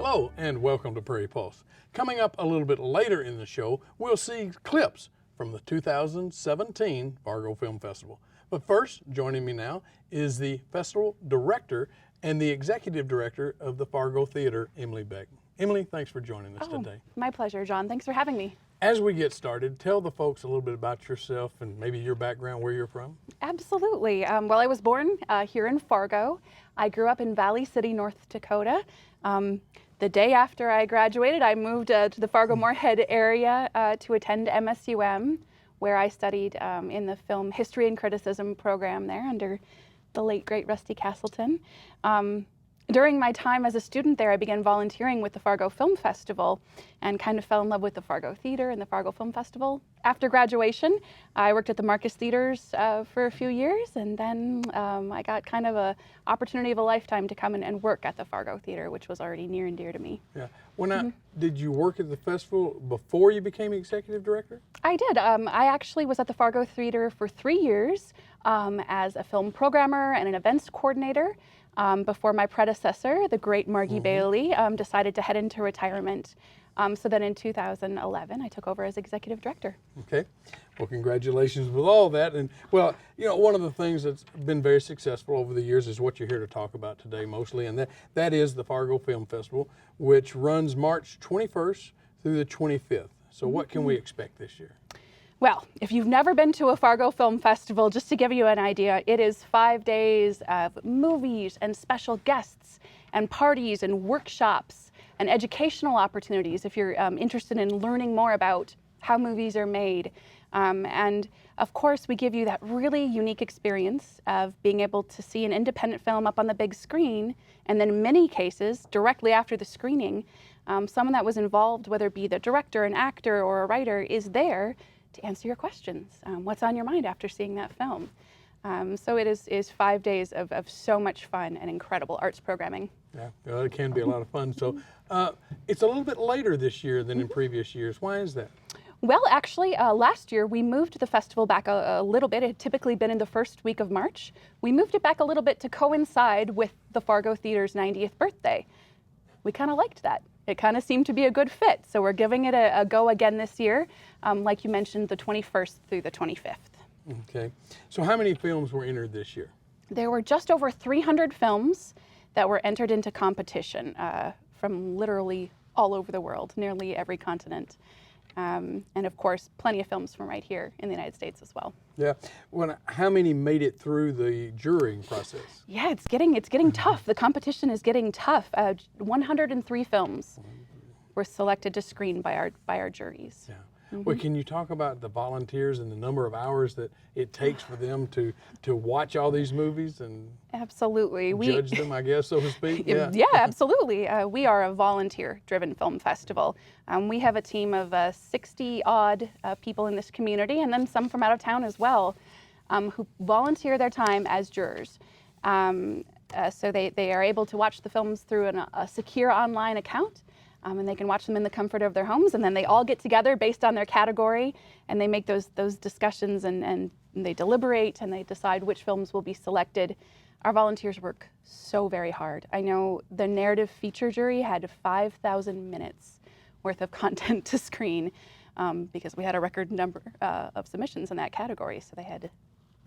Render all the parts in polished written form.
Hello and welcome to Prairie Pulse. Coming up a little bit later in the show, we'll see clips from the 2017 Fargo Film Festival. But first, joining me now is the festival director and the executive director of the Fargo Theater, Emily Beck. Emily, thanks for joining us today. My pleasure, John. Thanks for having me. As we get started, tell the folks a little bit about yourself and maybe your background, where you're from. Absolutely. Well, I was born here in Fargo. I grew up in Valley City, North Dakota. The day after I graduated, I moved to the Fargo-Moorhead area to attend MSUM, where I studied in the film history and criticism program there under the late, great Rusty Castleton. During my time as a student there, I began volunteering with the Fargo Film Festival and kind of fell in love with the Fargo Theater and the Fargo Film Festival. After graduation, I worked at the Marcus Theaters for a few years, and then I got kind of an opportunity of a lifetime to come and work at the Fargo Theater, which was already near and dear to me. Yeah. Did you work at the festival before you became executive director? I did. I actually was at the Fargo Theater for 3 years as a film programmer and an events coordinator. Before my predecessor, the great Margie Bailey, decided to head into retirement. So then in 2011, I took over as executive director. Okay. Well, congratulations with all that. And well, you know, one of the things that's been very successful over the years is what you're here to talk about today mostly, and that is the Fargo Film Festival, which runs March 21st through the 25th. So what can we expect this year? Well, if you've never been to a Fargo Film Festival, just to give you an idea, it is 5 days of movies and special guests and parties and workshops and educational opportunities if you're interested in learning more about how movies are made. And of course, we give you that really unique experience of being able to see an independent film up on the big screen, and then in many cases, directly after the screening, someone that was involved, whether it be the director, an actor, or a writer, is there to answer your questions. What's on your mind after seeing that film? So it is 5 days of so much fun and incredible arts programming. Yeah, well, it can be a lot of fun. So it's a little bit later this year than in previous years. Why is that? Well, actually, last year we moved the festival back a little bit. It had typically been in the first week of March. We moved it back a little bit to coincide with the Fargo Theater's 90th birthday. We kind of liked that. It kind of seemed to be a good fit. So we're giving it a go again this year, like you mentioned, the 21st through the 25th. Okay. So how many films were entered this year? There were just over 300 films that were entered into competition from literally all over the world, nearly every continent. And of course, plenty of films from right here in the United States as well. Yeah. How many made it through the jurying process? Yeah, it's getting tough. The competition is getting tough. 103 films were selected to screen by our juries. Yeah. Well, can you talk about the volunteers and the number of hours that it takes for them to watch all these movies and absolutely judge them, I guess, so to speak? Yeah, absolutely. We are a volunteer-driven film festival. We have a team of 60-odd people in this community, and then some from out of town as well, who volunteer their time as jurors. So they are able to watch the films through a secure online account. And they can watch them in the comfort of their homes, and then they all get together based on their category, and they make those discussions, and they deliberate, and they decide which films will be selected. Our volunteers work so very hard. I know the narrative feature jury had 5,000 minutes worth of content to screen because we had a record number of submissions in that category, so they had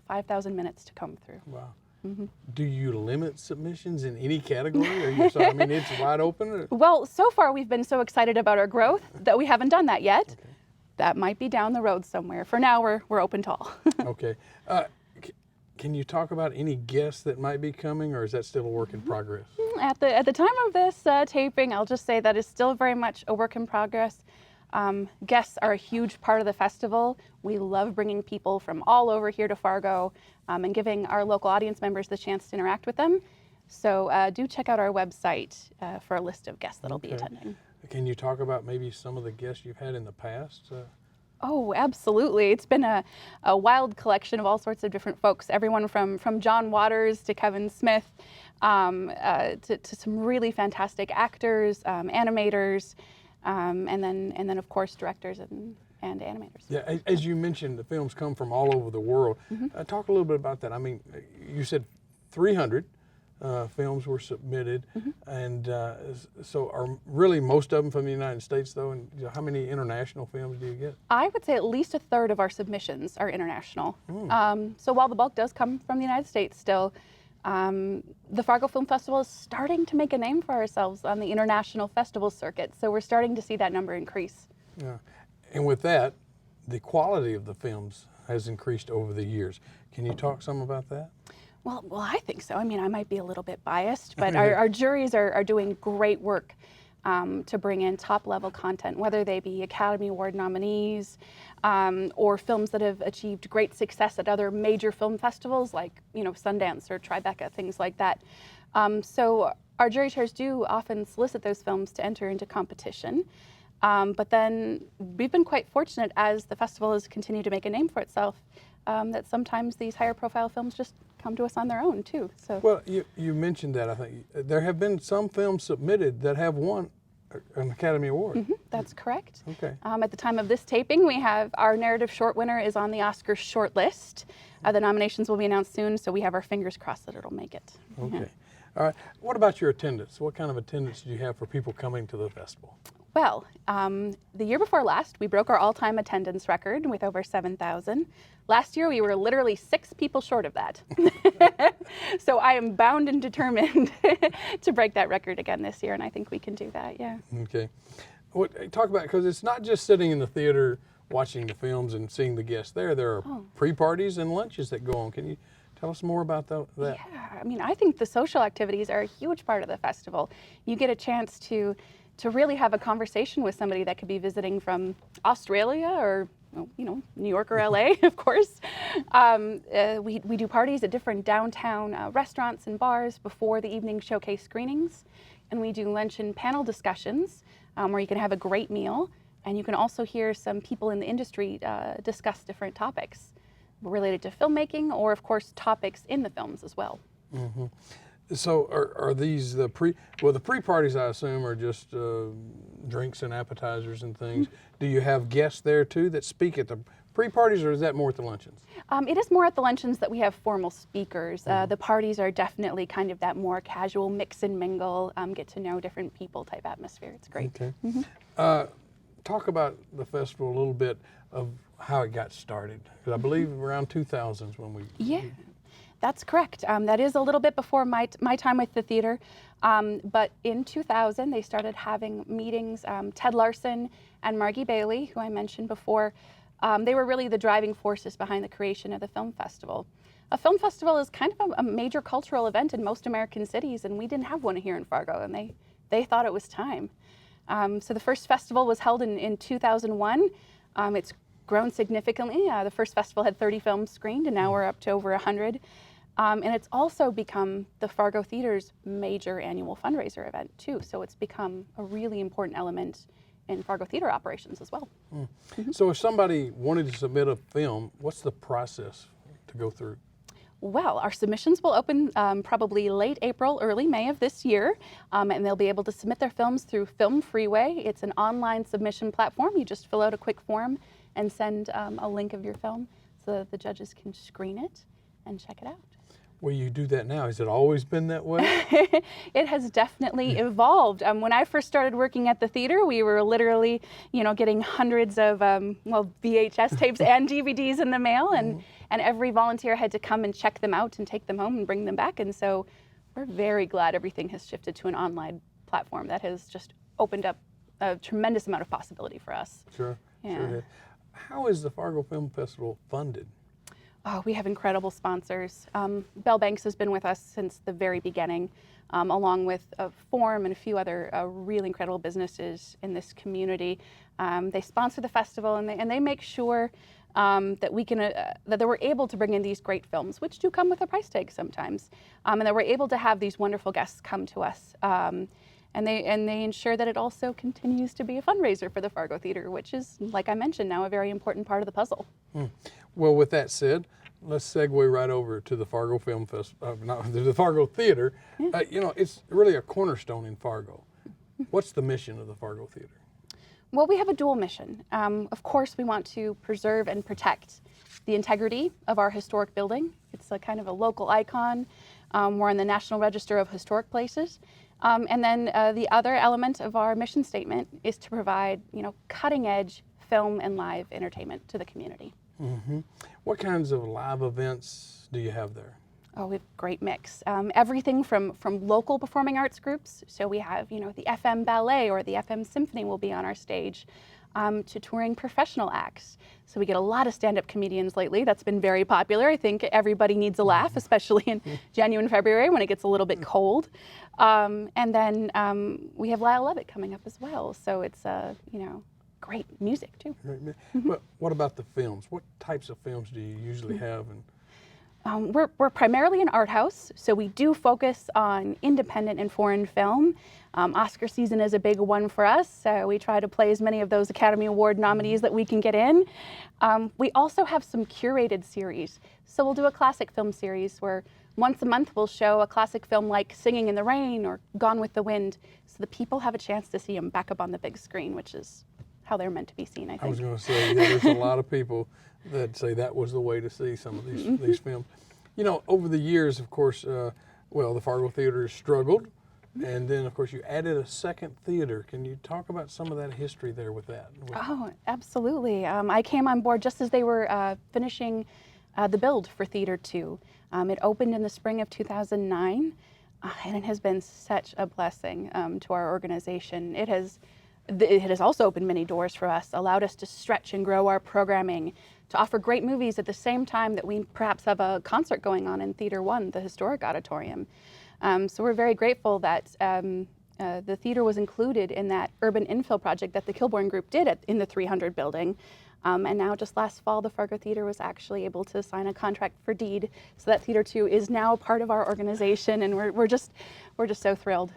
5,000 minutes to comb through. Wow. Do you limit submissions in any category? I mean, it's wide open? Well, so far we've been so excited about our growth that we haven't done that yet. Okay. That might be down the road somewhere. For now, we're open to all. Okay. Can you talk about any guests that might be coming, or is that still a work in progress? At the time of this taping, I'll just say that is still very much a work in progress. Guests are a huge part of the festival. We love bringing people from all over here to Fargo and giving our local audience members the chance to interact with them. So do check out our website for a list of guests that'll be attending. Can you talk about maybe some of the guests you've had in the past? Oh, absolutely. It's been a wild collection of all sorts of different folks, everyone from John Waters to Kevin Smith to some really fantastic actors, animators, and then of course directors and animators. Yeah, as you mentioned, the films come from all over the world. Talk a little bit about that. I mean, you said 300. films were submitted, and so are really most of them from the United States, though. And how many international films do you get? I would say at least a third of our submissions are international. So while the bulk does come from the United States still, the Fargo Film Festival is starting to make a name for ourselves on the international festival circuit. So we're starting to see that number increase. Yeah. And with that, the quality of the films has increased over the years. Can you talk some about that? Well, I think so. I mean, I might be a little bit biased, but our juries are doing great work to bring in top-level content, whether they be Academy Award nominees or films that have achieved great success at other major film festivals like, Sundance or Tribeca, things like that. So our jury chairs do often solicit those films to enter into competition. But then we've been quite fortunate as the festival has continued to make a name for itself that sometimes these higher profile films just come to us on their own too. So well, you mentioned that. I think there have been some films submitted that have won an Academy Award. that's correct. Okay. At the time of this taping, we have our narrative short winner is on the Oscar short list. The nominations will be announced soon, so we have our fingers crossed that it'll make it. Okay. Yeah. All right. What about your attendance? What kind of attendance do you have for people coming to the festival? Well, the year before last, we broke our all-time attendance record with over 7,000. Last year, we were literally 6 people short of that. So I am bound and determined to break that record again this year, and I think we can do that, yeah. Okay. Talk about, because it's not just sitting in the theater watching the films and seeing the guests there. There are pre-parties and lunches that go on. Can you tell us more about that? Yeah, I mean, I think the social activities are a huge part of the festival. You get a chance to really have a conversation with somebody that could be visiting from Australia or New York or LA, of course. We do parties at different downtown restaurants and bars before the evening showcase screenings. And we do lunch and panel discussions where you can have a great meal. And you can also hear some people in the industry discuss different topics related to filmmaking or, of course, topics in the films as well. Mm-hmm. So are these the pre-parties, I assume, are just drinks and appetizers and things. Do you have guests there too that speak at the pre-parties, or is that more at the luncheons? It is more at the luncheons that we have formal speakers. The parties are definitely kind of that more casual mix and mingle, get to know different people type atmosphere. It's great. Okay. Talk about the festival a little bit of how it got started, because I believe around 2000s when we... Yeah. That's correct. That is a little bit before my time with the theater. But in 2000, they started having meetings. Ted Larson and Margie Bailey, who I mentioned before, they were really the driving forces behind the creation of the film festival. A film festival is kind of a major cultural event in most American cities, and we didn't have one here in Fargo, and they thought it was time. So the first festival was held in 2001. It's grown significantly. The first festival had 30 films screened, and now we're up to over 100. And it's also become the Fargo Theater's major annual fundraiser event too. So it's become a really important element in Fargo Theater operations as well. So if somebody wanted to submit a film, what's the process to go through? Well, our submissions will open probably late April, early May of this year, and they'll be able to submit their films through Film Freeway. It's an online submission platform. You just fill out a quick form and send a link of your film so that the judges can screen it and check it out. Well, you do that now. Has it always been that way? It has definitely evolved. When I first started working at the theater, we were literally, getting hundreds of, VHS tapes and DVDs in the mail, and every volunteer had to come and check them out and take them home and bring them back. And so we're very glad everything has shifted to an online platform that has just opened up a tremendous amount of possibility for us. Sure. Yeah. Sure. How is the Fargo Film Festival funded? Oh, we have incredible sponsors. Bell Banks has been with us since the very beginning, along with Form and a few other really incredible businesses in this community. They sponsor the festival, and they make sure that we can that we're able to bring in these great films, which do come with a price tag sometimes, and that we're able to have these wonderful guests come to us. And they ensure that it also continues to be a fundraiser for the Fargo Theater, which is, like I mentioned, now a very important part of the puzzle. Well, with that said, let's segue right over to the Fargo Film Festival, the Fargo Theater. It's really a cornerstone in Fargo. What's the mission of the Fargo Theater? Well, we have a dual mission. Of course, we want to preserve and protect the integrity of our historic building. It's a kind of a local icon. We're on the National Register of Historic Places. And then the other element of our mission statement is to provide, cutting-edge film and live entertainment to the community. What kinds of live events do you have there? Oh, we have a great mix. Everything from local performing arts groups, so we have, the FM Ballet or the FM Symphony will be on our stage, to touring professional acts. So we get a lot of stand-up comedians lately. That's been very popular. I think everybody needs a laugh, especially in January and February when it gets a little bit cold. And then we have Lyle Lovett coming up as well. So it's, great music too. But what about the films? What types of films do you usually have? And we're primarily an art house, so we do focus on independent and foreign film. Oscar season is a big one for us, so we try to play as many of those Academy Award nominees that we can get in. We also have some curated series. So we'll do a classic film series where once a month we'll show a classic film like Singing in the Rain or Gone with the Wind, so the people have a chance to see them back up on the big screen, which is how they're meant to be seen, I think. I was going to say, there's a lot of people that say that was the way to see some of these films. Over the years, of course, the Fargo Theater has struggled, and then, of course, you added a second theater. Can you talk about some of that history there with that? Oh, absolutely. I came on board just as they were finishing the build for Theater 2. It opened in the spring of 2009, and it has been such a blessing to our organization. It has also opened many doors for us, allowed us to stretch and grow our programming, to offer great movies at the same time that we perhaps have a concert going on in Theater 1, the historic auditorium. So we're very grateful that the theater was included in that urban infill project that the Kilbourne Group did in the 300 building. And now just last fall, the Fargo Theater was actually able to sign a contract for deed. So that Theater 2 is now part of our organization, and we're just so thrilled.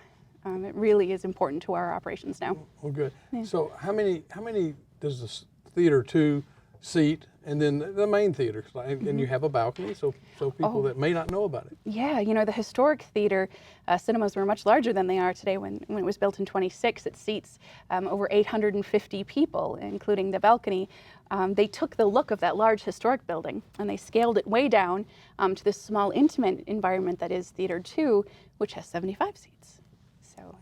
It really is important to our operations now. Well, good. Yeah. So how many does the Theater 2 seat, and then the main theater? And you have a balcony, so people that may not know about it. Yeah, the historic theater cinemas were much larger than they are today. When it was built in 26, it seats over 850 people, including the balcony. They took the look of that large historic building and they scaled it way down to this small, intimate environment that is Theater 2, which has 75 seats.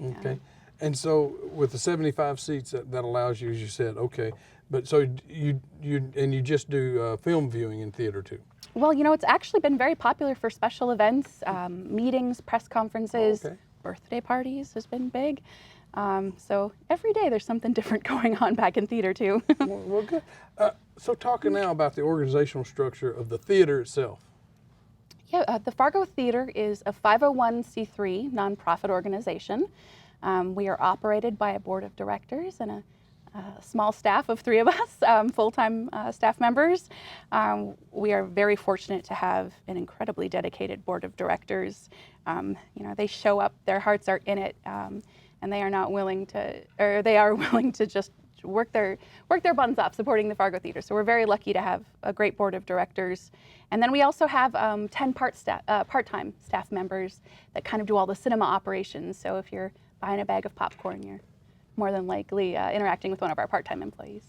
Okay, and so with the 75 seats, that allows you, as you said, okay, but so you just do film viewing in Theater 2? Well, it's actually been very popular for special events, meetings, press conferences, birthday parties has been big. So every day there's something different going on back in Theater 2. Well, good. So talking now about the organizational structure of the theater itself. Yeah, the Fargo Theater is a 501c3 nonprofit organization. We are operated by a board of directors and a small staff of 3 of us, full-time staff members. We are very fortunate to have an incredibly dedicated board of directors. They show up, their hearts are in it, and they are not willing to, or they are willing to just work their buns off supporting the Fargo Theater. So we're very lucky to have a great board of directors. And then we also have 10 part-time staff members that kind of do all the cinema operations. So if you're buying a bag of popcorn, you're more than likely interacting with one of our part-time employees.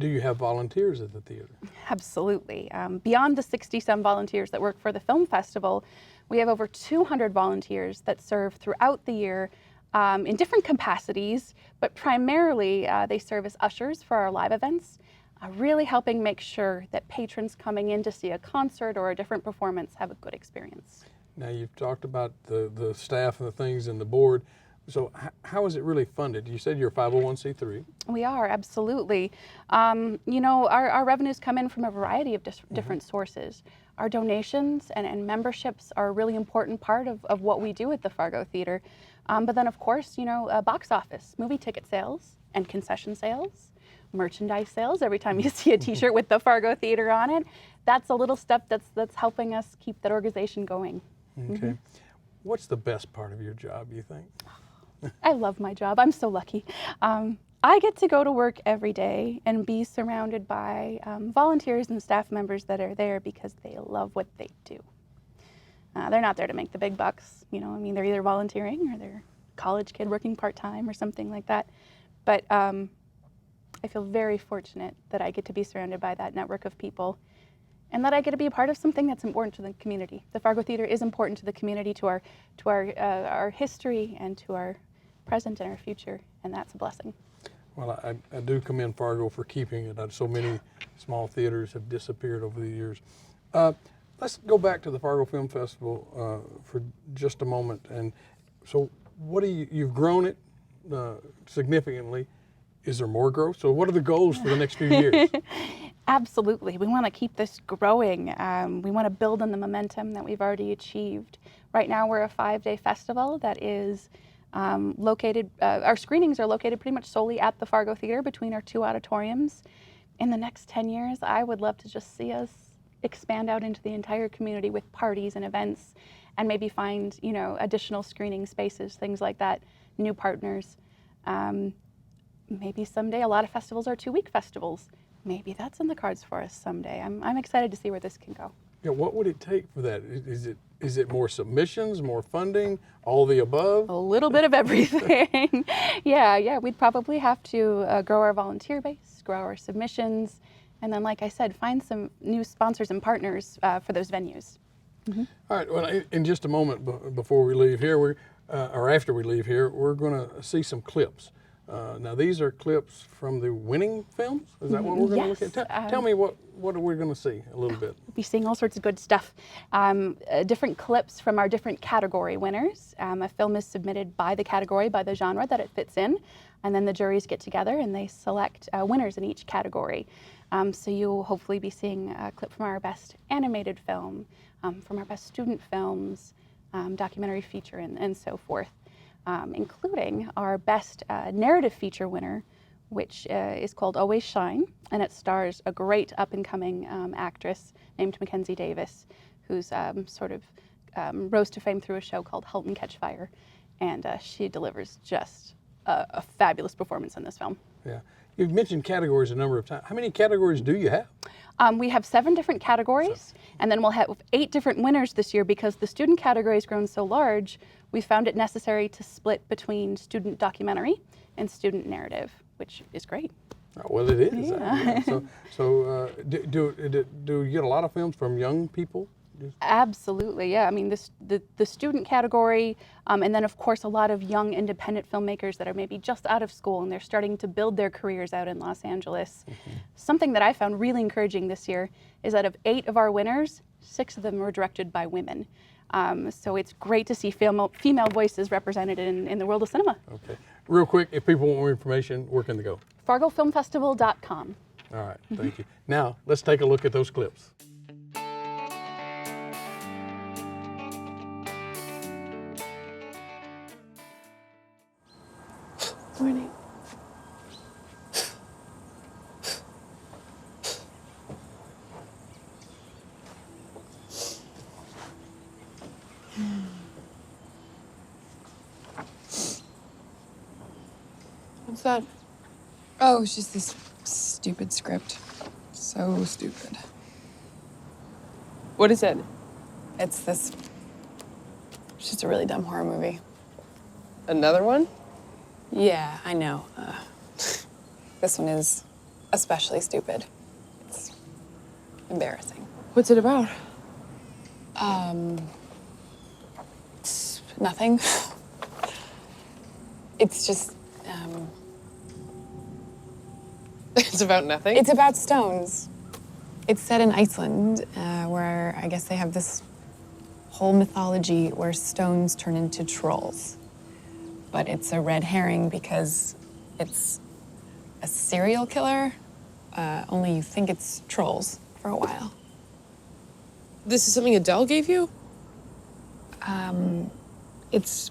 Do you have volunteers at the theater? Absolutely. Beyond the 60-some volunteers that work for the film festival, we have over 200 volunteers that serve throughout the year in different capacities, but primarily they serve as ushers for our live events, really helping make sure that patrons coming in to see a concert or a different performance have a good experience. Now you've talked about the staff and the things and the board. So how is it really funded? You said you're a 501c3. We are, absolutely. Our revenues come in from a variety of different sources. Our donations and memberships are a really important part of what we do at the Fargo Theater. But then, of course, box office, movie ticket sales and concession sales, merchandise sales. Every time you see a T-shirt with the Fargo Theater on it, that's a little stuff that's helping us keep that organization going. Okay. What's the best part of your job, you think? I love my job. I'm so lucky. I get to go to work every day and be surrounded by volunteers and staff members that are there because they love what they do. They're not there to make the big bucks. They're either volunteering or they're a college kid working part-time or something like that. But I feel very fortunate that I get to be surrounded by that network of people. and that I get to be a part of something that's important to the community. The Fargo Theater is important to the community, to our history, and to our present and our future, and that's a blessing. Well, I do commend Fargo for keeping it. So many small theaters have disappeared over the years. Let's go back to the Fargo Film Festival for just a moment. And so, what do you've grown it significantly. Is there more growth? So, what are the goals for the next few years? Absolutely. We want to keep this growing. We want to build on the momentum that we've already achieved. Right now, we're a 5-day festival that is located, our screenings are located pretty much solely at the Fargo Theater between our 2 auditoriums. In the next 10 years, I would love to just see us expand out into the entire community with parties and events, and maybe find, additional screening spaces, things like that, new partners. Maybe someday, a lot of festivals are 2-week festivals. Maybe that's in the cards for us someday. I'm excited to see where this can go. Yeah, what would it take for that? Is it more submissions, more funding, all the above? A little bit of everything. Yeah, we'd probably have to grow our volunteer base, grow our submissions, and then, like I said, find some new sponsors and partners for those venues. Mm-hmm. All right, well, in just a moment before we leave here, or after we leave here, we're going to see some clips. Now, these are clips from the winning films? Is that what we're going to look at? Tell me what are we going to see a little bit? We'll be seeing all sorts of good stuff. Different clips from our different category winners. A film is submitted by the category, by the genre that it fits in, and then the juries get together and they select winners in each category. So you'll hopefully be seeing a clip from our best animated film, from our best student films, documentary feature, and so forth. Including our best narrative feature winner, which is called Always Shine, and it stars a great up-and-coming actress named Mackenzie Davis, who's rose to fame through a show called *Halt and Catch Fire*, and she delivers just a fabulous performance in this film. Yeah. You've mentioned categories a number of times. How many categories do you have? We have 7 different categories, and then we'll have 8 different winners this year because the student category has grown so large. We found it necessary to split between student documentary and student narrative, which is great. Oh, well, it is. Yeah. So do you get a lot of films from young people? Absolutely, yeah. I mean, the student category, and then of course a lot of young independent filmmakers that are maybe just out of school and they're starting to build their careers out in Los Angeles. Mm-hmm. Something that I found really encouraging this year is that of 8 of our winners, 6 of them were directed by women. So it's great to see female voices represented in the world of cinema. Okay. Real quick, if people want more information, where can they go? FargoFilmFestival.com. All right, thank you. Now, let's take a look at those clips. Morning. What's that? Oh, it's just this stupid script. So stupid. What is it? It's just a really dumb horror movie. Another one? Yeah, I know. This one is especially stupid. It's embarrassing. What's it about? It's nothing. It's just, It's about nothing? it's about stones. It's set in Iceland, where I guess they have this whole mythology where stones turn into trolls. But it's a red herring because it's a serial killer, only you think it's trolls for a while. This is something Adele gave you? It's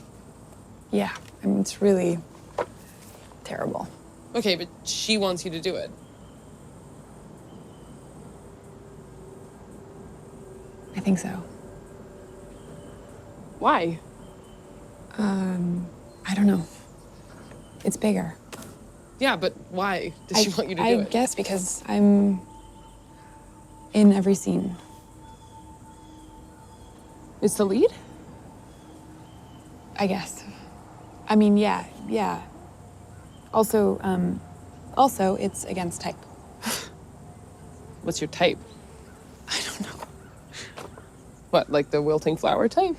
really terrible. Okay, but she wants you to do it. I think so. Why? I don't know. It's bigger. Yeah, but why does she want you to do I it? guess because I'm in every scene. It's the lead? I guess. I mean, yeah. Also, it's against type. What's your type? I don't What, like the wilting flower type?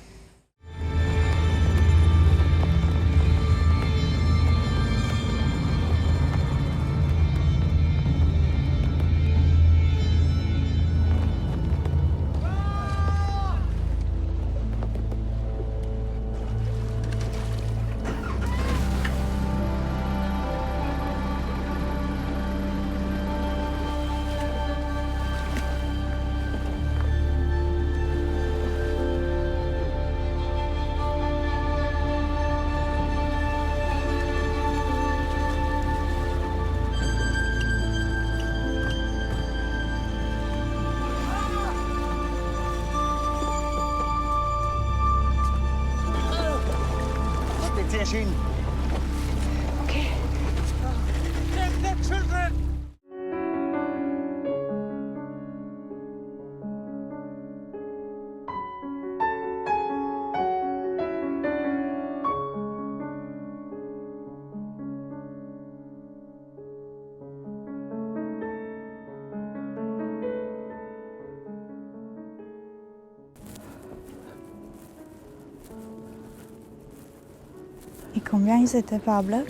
Et combien ils étaient par bloc?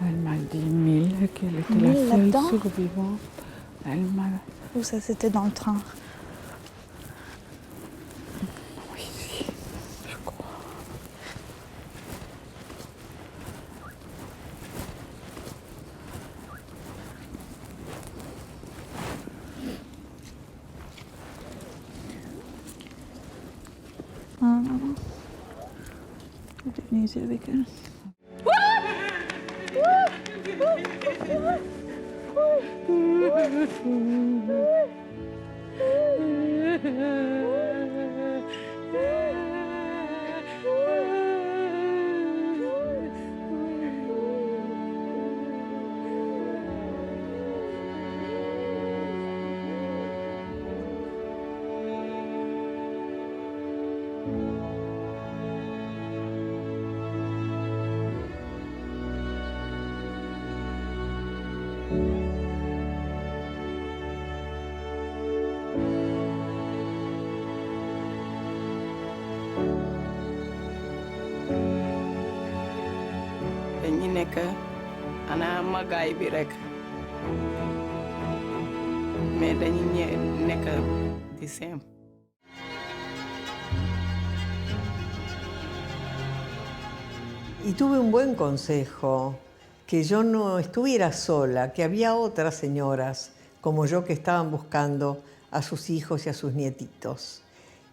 Elle m'a dit 1000, qu'elle était 1000 la seule là-dedans? survivante. Elle m'a... Ou ça c'était dans le train? Oui, si, je crois. Ah non. J'étais venue ici avec elle. dañu nekk ana magaay bi rek mais dañu nekk di simple. Y tuve un buen consejo, que yo no estuviera sola, que había otras señoras como yo que estaban buscando a sus hijos y a sus nietitos.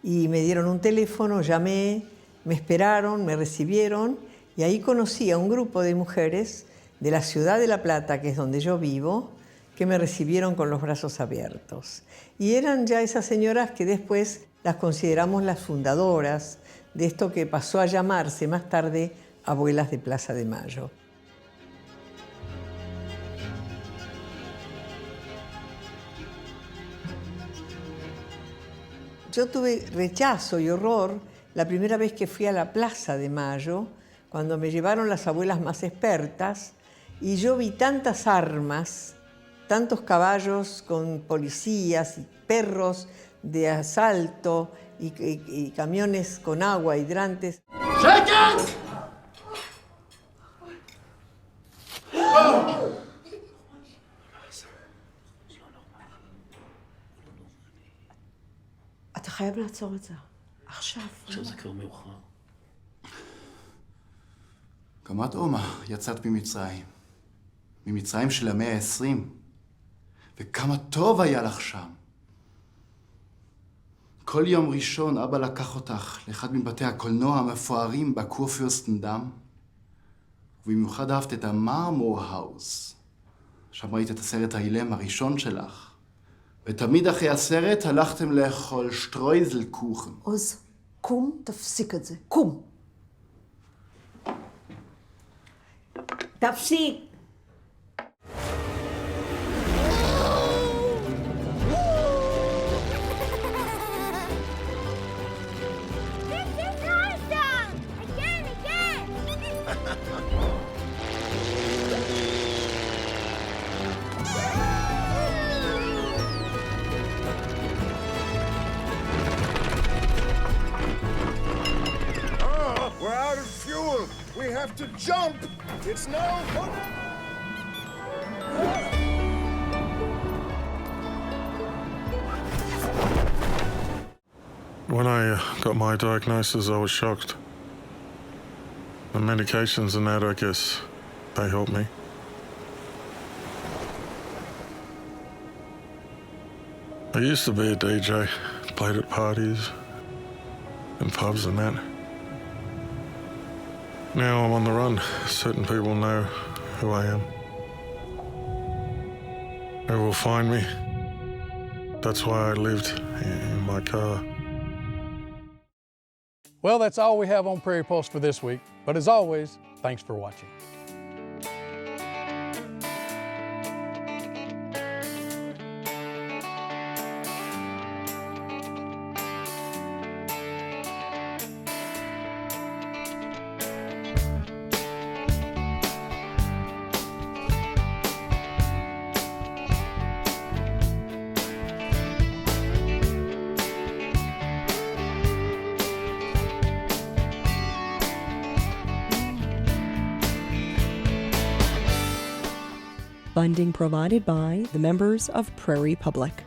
Y me dieron un teléfono, llamé, me esperaron, me recibieron y ahí conocí a un grupo de mujeres de la ciudad de La Plata, que es donde yo vivo, que me recibieron con los brazos abiertos. Y eran ya esas señoras que después las consideramos las fundadoras de esto que pasó a llamarse más tarde Abuelas de Plaza de Mayo. Yo tuve rechazo y horror la primera vez que fui a la Plaza de Mayo, cuando me llevaron las abuelas más expertas, y yo vi tantas armas, tantos caballos con policías y perros de asalto y camiones con agua, hidrantes. אתה חייב לעצור את זה. עכשיו. עכשיו זה כבר מאוחר. גם את, עומר, יצאת ממצרים. ממצרים של המאה ה-20. וכמה טוב היה לך שם. כל יום ראשון אבא לקח אותך לאחד מבתי הקולנוע המפוארים בקורפירסטנדם. ובמיוחד אהבת את המרמור האוס. שם ראית את הסרט האילם הראשון שלך. ותמיד אחרי הסרט הלכתם לאכול שטרויזל קוכן. עוז, קום, תפסיק את זה. קום. תפסיק. have to jump. It's now or never. When I got my diagnosis, I was shocked. The medications and that, I guess, they helped me. I used to be a DJ, played at parties and pubs and that. Now I'm on the run. Certain people know who I am. They will find me. That's why I lived in my car. Well, that's all we have on Prairie Pulse for this week. But as always, thanks for watching. Funding provided by the members of Prairie Public.